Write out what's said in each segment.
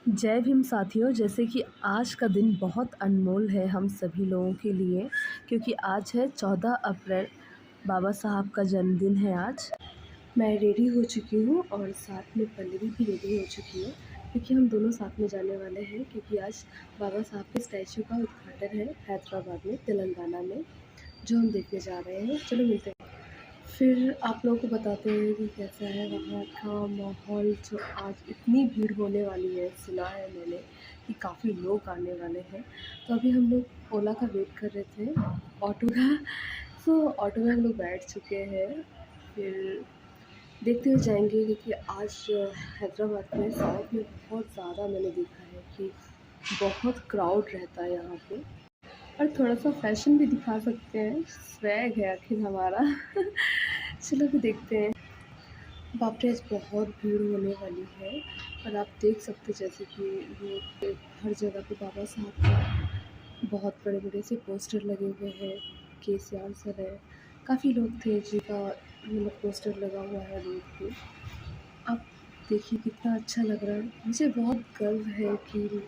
जय भीम साथियों, जैसे कि आज का दिन बहुत अनमोल है हम सभी लोगों के लिए, क्योंकि आज है 14 अप्रैल। बाबा साहब का जन्मदिन है आज। मैं रेडी हो चुकी हूँ और साथ में पल्लवी भी रेडी हो चुकी है, क्योंकि हम दोनों साथ में जाने वाले हैं, क्योंकि आज बाबा साहब के स्टैचू का उद्घाटन है हैदराबाद में, तेलंगाना में, जो हम देखने जा रहे हैं। चलो मिलते हैं। फिर आप लोगों को बताते हैं कि कैसा है वहाँ का माहौल। जो आज इतनी भीड़ होने वाली है, सुना है मैंने कि काफ़ी लोग आने वाले हैं। तो अभी हम लोग ओला का वेट कर रहे थे, ऑटो का। सो ऑटो में हम लोग बैठ चुके हैं। फिर देखते हुए जाएंगे, क्योंकि आज हैदराबाद में, साउथ में बहुत ज़्यादा मैंने देखा है कि बहुत क्राउड रहता है यहाँ पे। और थोड़ा सा फैशन भी दिखा सकते हैं, स्वैग है आखिर हमारा। चलो भी देखते हैं। बाप रे, आज बहुत भीड़ होने वाली है। और आप देख सकते जैसे कि रोड पे हर जगह पे बाबा साहब का बहुत बड़े बड़े से पोस्टर लगे हुए हैं। केसीआर सर है, काफ़ी लोग थे जिनका मतलब पोस्टर लगा हुआ है रोड पे। आप देखिए कितना अच्छा लग रहा है। मुझे बहुत गर्व है कि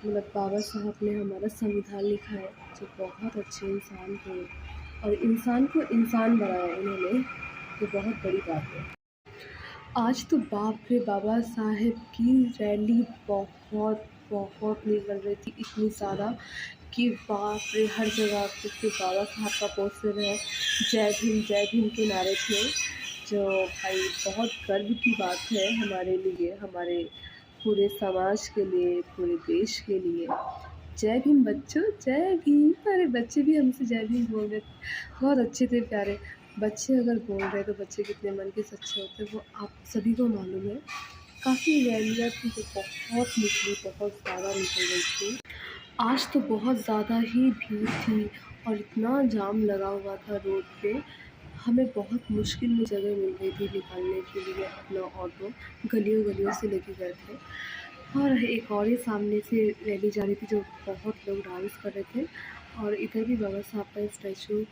मतलब बाबा साहब ने हमारा संविधान लिखा है, जो बहुत अच्छे इंसान थे और इंसान को इंसान बनाया इन्होंने। ये बहुत बड़ी बात है। आज तो बाप रे, बाबा साहेब की रैली बहुत बहुत निकल रही थी, इतनी ज़्यादा कि बाप रे, हर जगह पे सिर्फ बाबा साहब का पोस्टर है। जय भीम के नारे थे, जो भाई बहुत गर्व की बात है हमारे लिए, हमारे पूरे समाज के लिए, पूरे देश के लिए। जय भीम बच्चों, जय भीम। अरे बच्चे भी हमसे जय भीम बोल रहे थे, बहुत अच्छे थे, प्यारे। बच्चे अगर बोल रहे तो बच्चे कितने मन के सच्चे होते हैं, वो आप सभी को मालूम है। काफ़ी रैलियाँ थी जो बहुत निकली, बहुत ज़्यादा निकल रही थी। आज तो बहुत ज़्यादा ही भीड़ थी और इतना जाम लगा हुआ था रोड पे। हमें बहुत मुश्किल में जगह मिल रही थी निकालने के लिए अपना ऑटो, गलियों गलियों से लेके गए थे। और एक और ही सामने से रैली जा रही थी, जो बहुत लोग डांस कर रहे थे। और इधर भी बाबा साहब का स्टैचू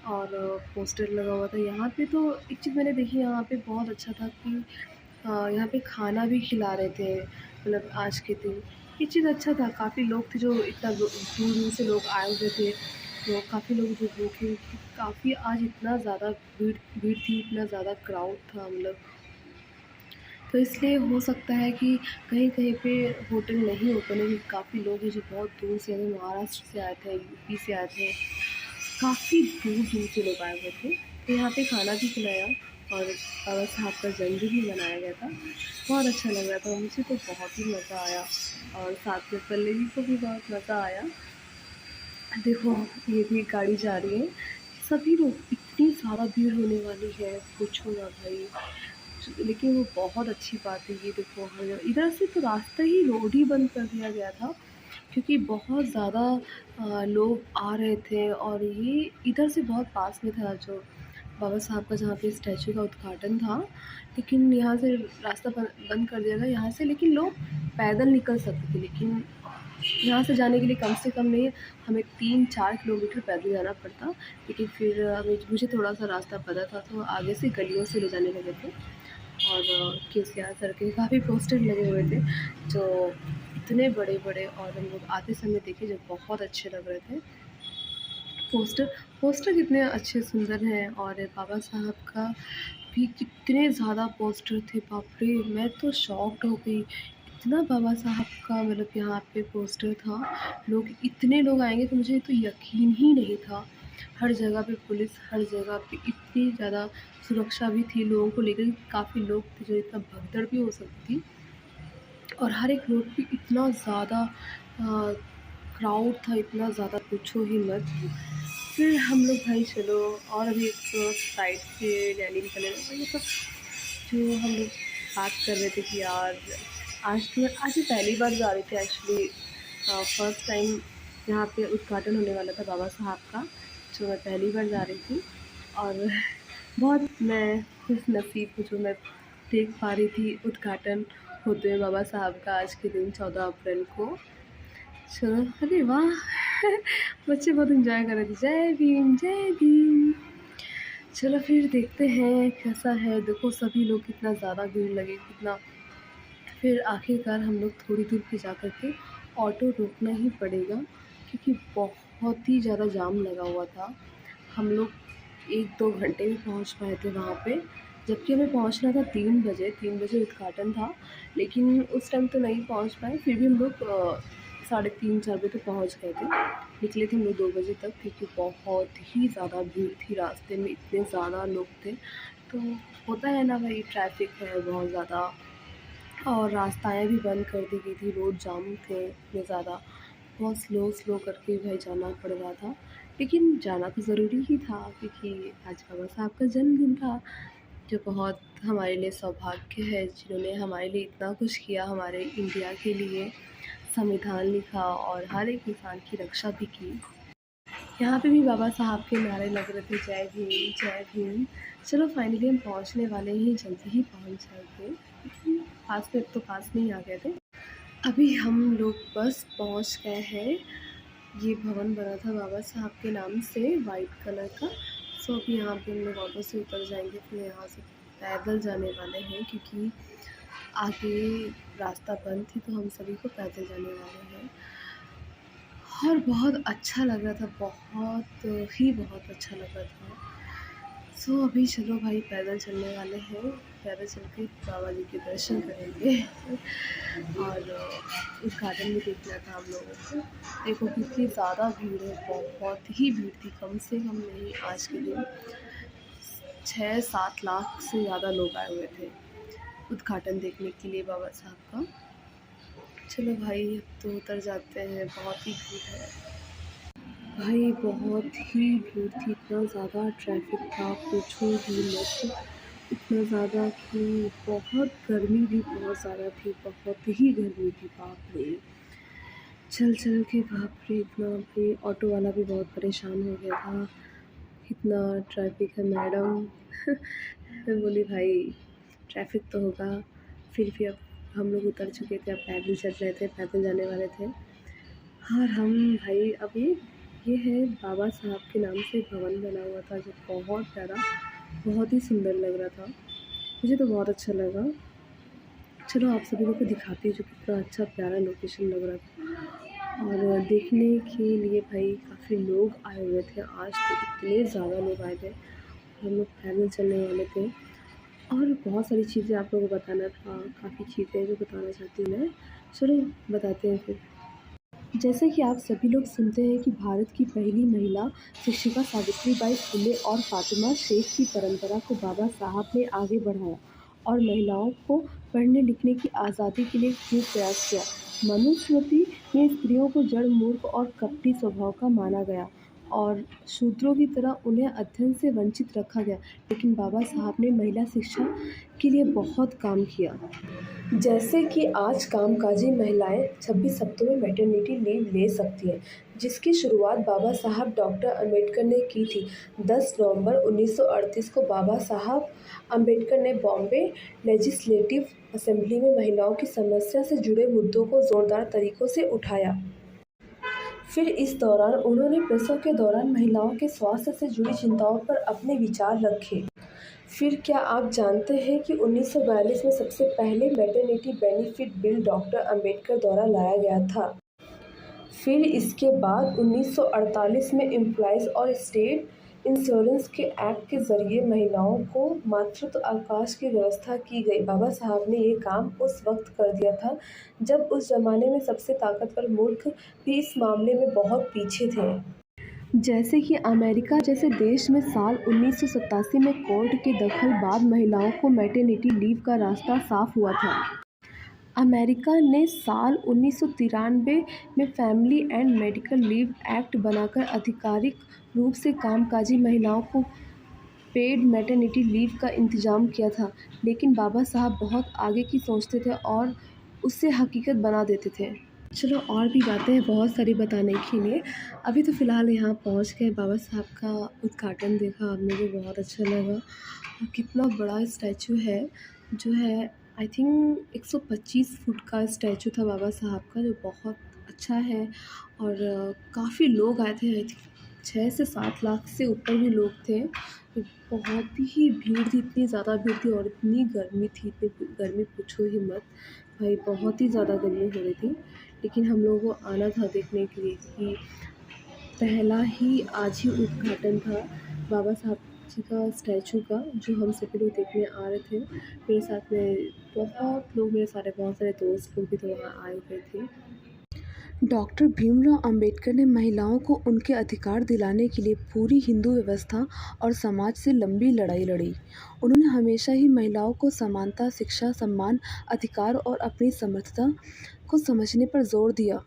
और पोस्टर लगा हुआ था। यहाँ पे तो एक चीज़ मैंने देखी, यहाँ पे बहुत अच्छा था कि यहाँ पे खाना भी खिला रहे थे, मतलब आज के दिन। ये चीज़ अच्छा था, काफ़ी लोग थे, जो इतना दूर दूर से लोग आए हुए थे, तो काफ़ी लोग जो भूखे, काफ़ी आज इतना ज़्यादा भीड़ भीड़ थी, इतना ज़्यादा क्राउड था मतलब। तो इसलिए हो सकता है कि कहीं कहीं पे होटल नहीं ओपन है, क्योंकि काफ़ी लोग हैं जो बहुत दूर से, जैसे महाराष्ट्र से आए थे, यूपी से आए थे, काफ़ी दूर दूर से लोग आए हुए थे। तो यहाँ पे खाना भी खिलाया और बाबा साहब का जन्मदिन भी मनाया गया था। बहुत अच्छा लग रहा था, मुझे तो बहुत ही मज़ा आया और साथ में पल्लवी को भी बहुत मज़ा आया। देखो, ये भी गाड़ी जा रही है, सभी लोग, इतनी ज़्यादा भीड़ होने वाली है, पूछो ना भाई। लेकिन वो बहुत अच्छी बात है। ये देखो, हर इधर से तो रास्ता ही, रोड ही बंद कर दिया गया था, क्योंकि बहुत ज़्यादा लोग आ रहे थे। और ये इधर से बहुत पास में था, जो बाबा साहब का जहाँ पे स्टैचू का उद्घाटन था, लेकिन यहाँ से रास्ता बंद कर दिया गया यहाँ से। लेकिन लोग पैदल निकल सकते थे, लेकिन यहाँ से जाने के लिए कम से कम नहीं, हमें 3-4 किलोमीटर पैदल जाना पड़ता। लेकिन फिर मुझे थोड़ा सा रास्ता पता था, तो आगे से गलियों से ले जाने लगे थे। और केसीआर सर के काफ़ी पोस्टर लगे हुए थे, जो इतने बड़े बड़े, और हम लोग आते समय देखे जो बहुत अच्छे लग रहे थे। पोस्टर पोस्टर कितने अच्छे सुंदर हैं, और बाबा साहब का भी कितने ज़्यादा पोस्टर थे, बाप रे, मैं तो शॉक्ड हो गई। इतना बाबा साहब का मतलब यहाँ पे पोस्टर था, लोग, इतने लोग आएंगे, तो मुझे तो यकीन ही नहीं था। हर जगह पे पुलिस, हर जगह पे इतनी ज़्यादा सुरक्षा भी थी लोगों को लेकर, काफ़ी लोग थे, जो इतना भगदड़ भी हो सकती थी। और हर एक रोड पे इतना ज़्यादा क्राउड था, इतना ज़्यादा पूछो ही मत। फिर हम लोग भाई चलो, और अभी एक साइड से रैली निकले, तो ये सब जो हम लोग बात कर रहे थे कि यार आज मैं पहली बार जा रही थी एक्चुअली। फर्स्ट टाइम यहाँ पे उद्घाटन होने वाला था बाबा साहब का, जो मैं पहली बार जा रही थी। और बहुत मैं खुश नसीब हूँ जो मैं देख पा रही थी उद्घाटन होते हुए बाबा साहब का आज के दिन 14 अप्रैल को। चलो, अरे वाह, बच्चे बहुत एंजॉय कर रहे थे, जय भीम जय भीम। चलो फिर देखते हैं कैसा है। देखो, सभी लोग कितना ज़्यादा भीड़ लगे, कितना फिर आखिरकार हम लोग थोड़ी दूर पे जा कर के ऑटो रोकना ही पड़ेगा क्योंकि बहुत ही ज़्यादा जाम लगा हुआ था। हम लोग 1-2 घंटे में पहुँच पाए थे वहाँ पे, जबकि हमें पहुँचना था 3 बजे उद्घाटन था, लेकिन उस टाइम तो नहीं पहुँच पाए। फिर भी हम लोग साढ़े 3-4 बजे तो पहुँच गए थे। निकले थे हम लोग 2 बजे तक क्योंकि बहुत ही ज़्यादा भीड़ थी, रास्ते में इतने ज़्यादा लोग थे। तो होता है ना भाई, ट्रैफ़िक है बहुत ज़्यादा और रास्ताएँ भी बंद कर दी गई थी, रोड जाम थे इतने ज़्यादा। बहुत स्लो करके भाई जाना पड़ रहा था, लेकिन जाना तो ज़रूरी ही था क्योंकि आज बाबा साहब का जन्मदिन था, जो बहुत हमारे लिए सौभाग्य है, जिन्होंने हमारे लिए इतना कुछ किया, हमारे इंडिया के लिए संविधान लिखा और हर एक इंसान की रक्षा भी की। यहाँ पे भी बाबा साहब के नारे लग रहे थे, जय भीम, जय भीम। चलो फाइनली हम पहुँचने वाले हैं, जल्दी ही पहुँच जाएँगे। पास में, अब तो पास में ही आ गए थे। अभी हम लोग बस पहुँच गए हैं। ये भवन बना था बाबा साहब के नाम से, वाइट कलर का। सो अभी यहाँ पे हम लोग ऑटो से उतर जाएंगे, फिर यहाँ से पैदल जाने वाले हैं क्योंकि आगे रास्ता बंद थी, तो हम सभी को पैदल जाने वाले हैं। और बहुत अच्छा लग रहा था, बहुत अच्छा लग रहा था। सो अभी चलो भाई, पैदल चलने वाले हैं, पैदल चल के बाबा जी के दर्शन करेंगे और उस गार्डन में देखना था हम लोगों को। देखो कितनी ज़्यादा भीड़ है, बहुत ही भीड़ थी, कम से कम नहीं आज के दिन 6-7 लाख से ज़्यादा लोग आए हुए थे उद्घाटन देखने के लिए बाबा साहब का। चलो भाई अब तो उतर जाते हैं, बहुत ही भीड़ है भाई, बहुत ही भीड़ थी, इतना ज़्यादा ट्रैफिक था, पूछो ही मत। इतना ज़्यादा कि बहुत गर्मी भी बहुत ज़्यादा थी, बहुत ही गर्मी थी, बाप रे! चल के बाप रे, इतना भी ऑटो वाला भी बहुत परेशान हो गया था, इतना ट्रैफिक है मैडम। मैं बोली भाई ट्रैफिक तो होगा, फिर भी अब हम लोग उतर चुके थे, अब पैदल चल रहे थे, पैदल जाने वाले थे। और हम भाई अभी, ये है बाबा साहब के नाम से भवन बना हुआ था जो बहुत प्यारा, बहुत ही सुंदर लग रहा था, मुझे तो बहुत अच्छा लगा। चलो आप सभी लोग को दिखाती हूँ जो कितना अच्छा प्यारा लोकेशन लग रहा था। और देखने के लिए भाई काफ़ी लोग आए हुए थे, आज तो इतने ज़्यादा लोग आए थे। हम लोग पैदल चलने वाले थे और बहुत सारी चीज़ें आप लोगों को बताना था, काफ़ी चीज़ें जो बताना चाहती हूँ मैं। चलो बताते हैं फिर। जैसे कि आप सभी लोग सुनते हैं कि भारत की पहली महिला शिक्षिका सावित्रीबाई फुले और फातिमा शेख की परंपरा को बाबा साहब ने आगे बढ़ाया और महिलाओं को पढ़ने लिखने की आज़ादी के लिए खूब प्रयास किया। मनुस्मृति में स्त्रियों को जड़, मूर्ख और कपटी स्वभाव का माना गया और शूद्रों की तरह उन्हें अध्ययन से वंचित रखा गया, लेकिन बाबा साहब ने महिला शिक्षा के लिए बहुत काम किया। जैसे कि आज कामकाजी महिलाएं 26 हफ्तों में मैटरनिटी लीव ले सकती हैं, जिसकी शुरुआत बाबा साहब डॉक्टर अंबेडकर ने की थी। 10 नवंबर 1938 को बाबा साहब अंबेडकर ने बॉम्बे लेजिस्लेटिव असेंबली में महिलाओं की समस्या से जुड़े मुद्दों को जोरदार तरीकों से उठाया। फिर इस दौरान उन्होंने प्रसव के दौरान महिलाओं के स्वास्थ्य से जुड़ी चिंताओं पर अपने विचार रखे। फिर क्या आप जानते हैं कि 1942 में सबसे पहले maternity benefit bill doctor Ambedkar द्वारा लाया गया था। फिर इसके बाद 1948 में एम्प्लॉयज़ और स्टेट इंश्योरेंस के एक्ट के ज़रिए महिलाओं को मातृत्व अवकाश की व्यवस्था की गई। बाबा साहब ने ये काम उस वक्त कर दिया था जब उस ज़माने में सबसे ताकतवर मुल्क भी इस मामले में बहुत पीछे थे। जैसे कि अमेरिका जैसे देश में साल 1987 में कोर्ट के दखल बाद महिलाओं को मैटरनिटी लीव का रास्ता साफ हुआ था। अमेरिका ने साल 1993 में family and medical leave act बनाकर आधिकारिक रूप से कामकाजी महिलाओं को पेड मैटरनिटी लीव का इंतज़ाम किया था, लेकिन बाबा साहब बहुत आगे की सोचते थे और उसे हकीकत बना देते थे। चलो और भी बातें हैं बहुत सारी बताने के लिए। अभी तो फ़िलहाल यहाँ पहुँच गए, बाबा साहब का उद्घाटन देखा, अब मुझे बहुत अच्छा लगा और कितना बड़ा स्टैचू है, जो है आई थिंक 125 फुट का स्टैचू था बाबा साहब का, जो बहुत अच्छा है। और काफ़ी लोग आए थे, आई थिंक 6 से 7 लाख से ऊपर भी लोग थे, बहुत ही भीड़ थी, इतनी ज़्यादा भीड़ थी और इतनी गर्मी थी, इतनी गर्मी पूछो ही मत। भाई बहुत ही ज़्यादा गर्मी हो रही थी, लेकिन हम लोगों को आना था देखने के लिए कि पहला ही आज ही उद्घाटन था बाबा साहब जी का स्टैचू का, जो हम सभी लोग देखने आ रहे थे। मेरे साथ में बहुत लोग, बहुत सारे दोस्त लोग भी तो वहाँ आए हुए थे। डॉक्टर भीमराव अंबेडकर ने महिलाओं को उनके अधिकार दिलाने के लिए पूरी हिंदू व्यवस्था और समाज से लंबी लड़ाई लड़ी। उन्होंने हमेशा ही महिलाओं को समानता, शिक्षा, सम्मान, अधिकार और अपनी समर्थता को समझने पर जोर दिया।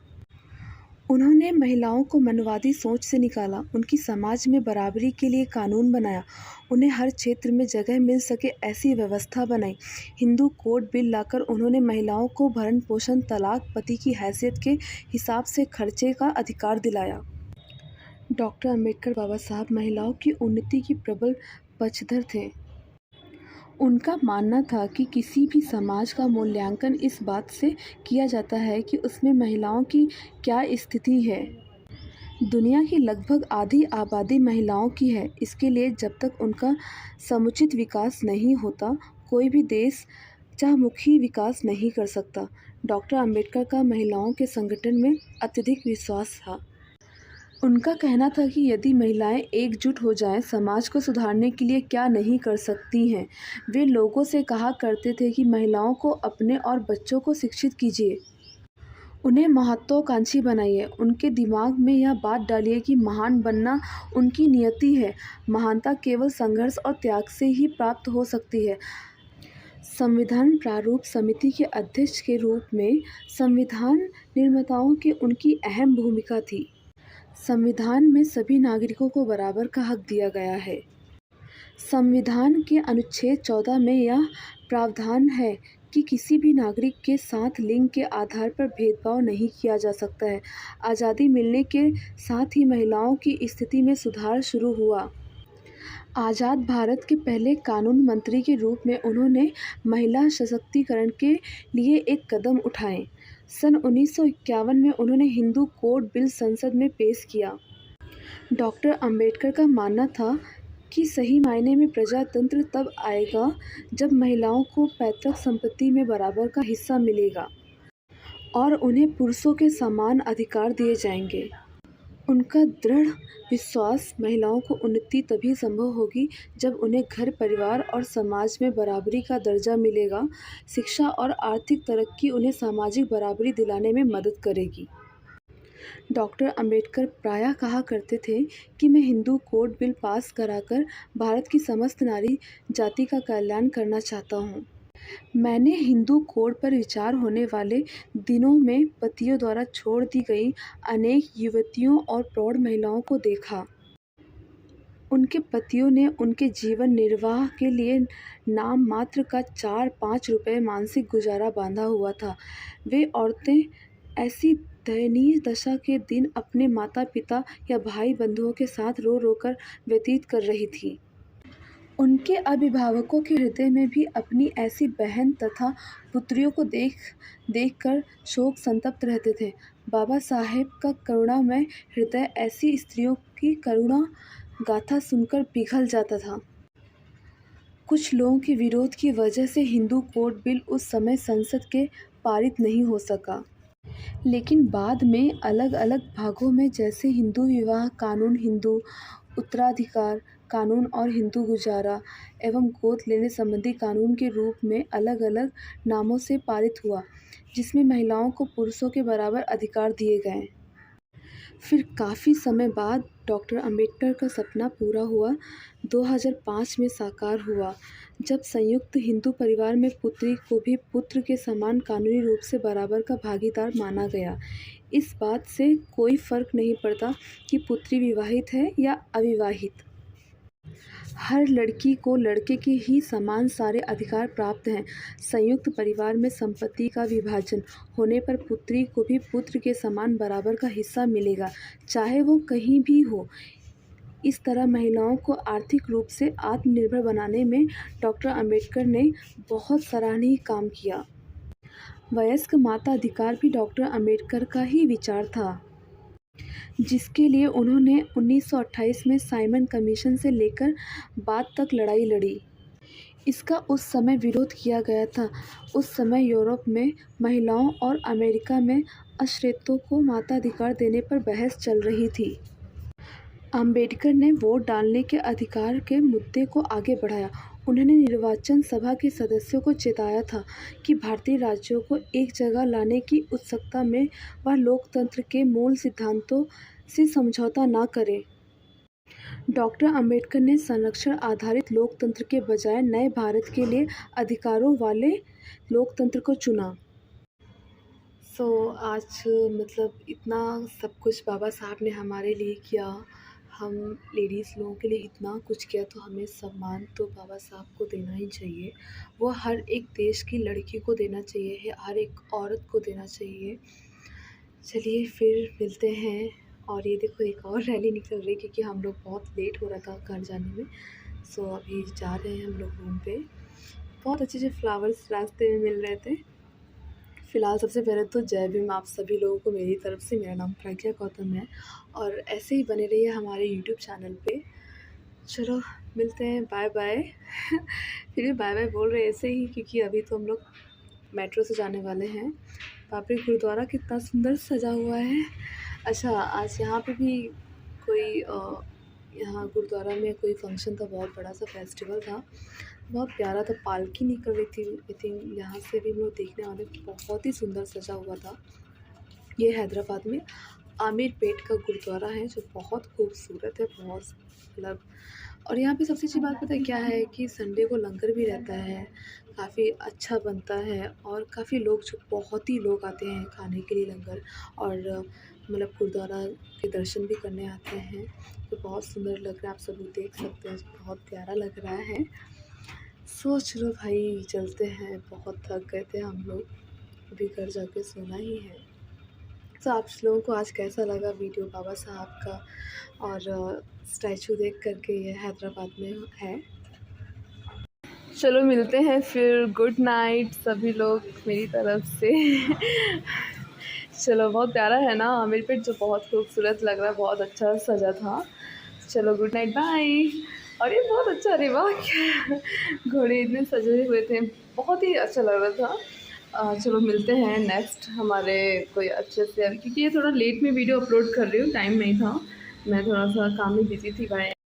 उन्होंने महिलाओं को मनवादी सोच से निकाला, उनकी समाज में बराबरी के लिए कानून बनाया, उन्हें हर क्षेत्र में जगह मिल सके ऐसी व्यवस्था बनाई। हिंदू कोड बिल लाकर उन्होंने महिलाओं को भरण पोषण, तलाक, पति की हैसियत के हिसाब से खर्चे का अधिकार दिलाया। डॉक्टर अंबेडकर बाबा साहब महिलाओं की उन्नति की प्रबल पक्षधर थे। उनका मानना था कि किसी भी समाज का मूल्यांकन इस बात से किया जाता है कि उसमें महिलाओं की क्या स्थिति है। दुनिया की लगभग आधी आबादी महिलाओं की है, इसलिए जब तक उनका समुचित विकास नहीं होता, कोई भी देश चाहमुखी विकास नहीं कर सकता। डॉक्टर अंबेडकर का महिलाओं के संगठन में अत्यधिक विश्वास था। उनका कहना था कि यदि महिलाएं एकजुट हो जाएं, समाज को सुधारने के लिए क्या नहीं कर सकती हैं। वे लोगों से कहा करते थे कि महिलाओं को अपने और बच्चों को शिक्षित कीजिए, उन्हें महत्वाकांक्षी बनाइए, उनके दिमाग में यह बात डालिए कि महान बनना उनकी नियति है, महानता केवल संघर्ष और त्याग से ही प्राप्त हो सकती है। संविधान प्रारूप समिति के अध्यक्ष के रूप में संविधान निर्माताओं की उनकी अहम भूमिका थी। संविधान में सभी नागरिकों को बराबर का हक दिया गया है। संविधान के अनुच्छेद 14 में यह प्रावधान है कि किसी भी नागरिक के साथ लिंग के आधार पर भेदभाव नहीं किया जा सकता है। आज़ादी मिलने के साथ ही महिलाओं की स्थिति में सुधार शुरू हुआ। आज़ाद भारत के पहले कानून मंत्री के रूप में उन्होंने महिला सशक्तिकरण के लिए एक कदम उठाए। सन 1951 में उन्होंने हिंदू कोड बिल संसद में पेश किया। डॉक्टर अंबेडकर का मानना था कि सही मायने में प्रजातंत्र तब आएगा जब महिलाओं को पैतृक संपत्ति में बराबर का हिस्सा मिलेगा और उन्हें पुरुषों के समान अधिकार दिए जाएंगे। उनका दृढ़ विश्वास महिलाओं को उन्नति तभी संभव होगी जब उन्हें घर, परिवार और समाज में बराबरी का दर्जा मिलेगा। शिक्षा और आर्थिक तरक्की उन्हें सामाजिक बराबरी दिलाने में मदद करेगी। डॉक्टर अंबेडकर प्रायः कहा करते थे कि मैं हिंदू कोड बिल पास कराकर भारत की समस्त नारी जाति का कल्याण करना चाहता हूँ। मैंने हिंदू कोड पर विचार होने वाले दिनों में पतियों द्वारा छोड़ दी गई अनेक युवतियों और प्रौढ़ महिलाओं को देखा। उनके पतियों ने उनके जीवन निर्वाह के लिए नाम मात्र का 4-5 रुपये मासिक गुजारा बांधा हुआ था। वे औरतें ऐसी दयनीय दशा के दिन अपने माता पिता या भाई बंधुओं के साथ रो रो कर व्यतीत कर रही थी। उनके अभिभावकों के हृदय में भी अपनी ऐसी बहन तथा पुत्रियों को देख कर शोक संतप्त रहते थे। बाबा साहेब का करुणामय हृदय ऐसी स्त्रियों की करुणा गाथा सुनकर पिघल जाता था। कुछ लोगों के विरोध की वजह से हिंदू कोड बिल उस समय संसद के पारित नहीं हो सका, लेकिन बाद में अलग अलग भागों में, जैसे हिंदू विवाह कानून, हिंदू उत्तराधिकार कानून और हिंदू गुजारा एवं गोद लेने संबंधी कानून के रूप में अलग अलग नामों से पारित हुआ, जिसमें महिलाओं को पुरुषों के बराबर अधिकार दिए गए। फिर काफ़ी समय बाद डॉक्टर अंबेडकर का सपना पूरा हुआ। 2005 में साकार हुआ, जब संयुक्त हिंदू परिवार में पुत्री को भी पुत्र के समान कानूनी रूप से बराबर का भागीदार माना गया। इस बात से कोई फर्क नहीं पड़ता कि पुत्री विवाहित है या अविवाहित। हर लड़की को लड़के के ही समान सारे अधिकार प्राप्त हैं। संयुक्त परिवार में संपत्ति का विभाजन होने पर पुत्री को भी पुत्र के समान बराबर का हिस्सा मिलेगा, चाहे वो कहीं भी हो। इस तरह महिलाओं को आर्थिक रूप से आत्मनिर्भर बनाने में डॉक्टर अंबेडकर ने बहुत सराहनीय काम किया। वयस्क माता अधिकार भी डॉक्टर अंबेडकर का ही विचार था। जिसके लिए उन्होंने 1928 में साइमन कमीशन से लेकर बाद तक लड़ाई लड़ी। इसका उस समय विरोध किया गया था। उस समय यूरोप में महिलाओं और अमेरिका में अश्वेतों को मताधिकार देने पर बहस चल रही थी। अम्बेडकर ने वोट डालने के अधिकार के मुद्दे को आगे बढ़ाया। उन्होंने निर्वाचन सभा के सदस्यों को चेताया था कि भारतीय राज्यों को एक जगह लाने की उत्सुकता में वह लोकतंत्र के मूल सिद्धांतों से समझौता न करें। डॉक्टर अम्बेडकर ने संरक्षण आधारित लोकतंत्र के बजाय नए भारत के लिए अधिकारों वाले लोकतंत्र को चुना। आज मतलब इतना सब कुछ बाबा साहब ने हमारे लिए किया, हम लेडीज़ लोगों के लिए इतना कुछ किया, तो हमें सम्मान तो बाबा साहब को देना ही चाहिए। वो हर एक देश की लड़की को देना चाहिए, हर एक औरत को देना चाहिए। चलिए फिर मिलते हैं। और ये देखो एक और रैली निकल रही, क्योंकि हम लोग बहुत लेट हो रहा था घर जाने में। अभी जा रहे हैं हम लोग रूम पे। बहुत अच्छे अच्छे फ्लावर्स रास्ते में मिल रहे थे। फ़िलहाल सबसे पहले तो जय भीम आप सभी लोगों को मेरी तरफ से। मेरा नाम प्रज्ञा गौतम है और ऐसे ही बने रहिए हमारे यूट्यूब चैनल पे। चलो मिलते हैं, बाय बाय। फिर भी बाय बाय बोल रहे ऐसे ही, क्योंकि अभी तो हम लोग मेट्रो से जाने वाले हैं। बाप रे, गुरुद्वारा कितना सुंदर सजा हुआ है। अच्छा, आज यहाँ पे भी कोई यहाँ गुरुद्वारा में कोई फंक्शन था, बहुत बड़ा सा फेस्टिवल था, बहुत प्यारा था। पालकी निकल रही थी, आई थिंक यहाँ से भी हम लोग देखने वाले। बहुत ही सुंदर सजा हुआ था। ये हैदराबाद में आमिर पेट का गुरुद्वारा है, जो बहुत खूबसूरत है, बहुत मतलब। और यहाँ पे सबसे अच्छी बात पता है क्या है कि संडे को लंगर भी रहता है, काफ़ी अच्छा बनता है और काफ़ी लोग, जो बहुत ही लोग आते हैं खाने के लिए लंगर, और मतलब गुरुद्वारा के दर्शन भी करने आते हैं। तो बहुत सुंदर लग रहा है, आप सब लोग देख सकते हैं, बहुत प्यारा लग रहा है। चलो भाई चलते हैं, बहुत थक गए थे हम लोग, अभी घर जाके सोना ही है। आप लोगों को आज कैसा लगा वीडियो बाबा साहब का, और स्टैचू देख करके, ये हैदराबाद में है। चलो मिलते हैं फिर, गुड नाइट सभी लोग मेरी तरफ से। चलो, बहुत प्यारा है ना आमिर पेट, जो बहुत खूबसूरत लग रहा है, बहुत अच्छा सजा था। चलो गुड नाइट, बाय। और ये बहुत अच्छा, अरे वाह क्या घोड़े इतने सजे हुए थे, बहुत ही अच्छा लग रहा था। चलो मिलते हैं नेक्स्ट हमारे कोई अच्छे से, क्योंकि ये थोड़ा लेट में वीडियो अपलोड कर रही हूँ, टाइम नहीं था, मैं थोड़ा सा काम में बिजी थी। बाय।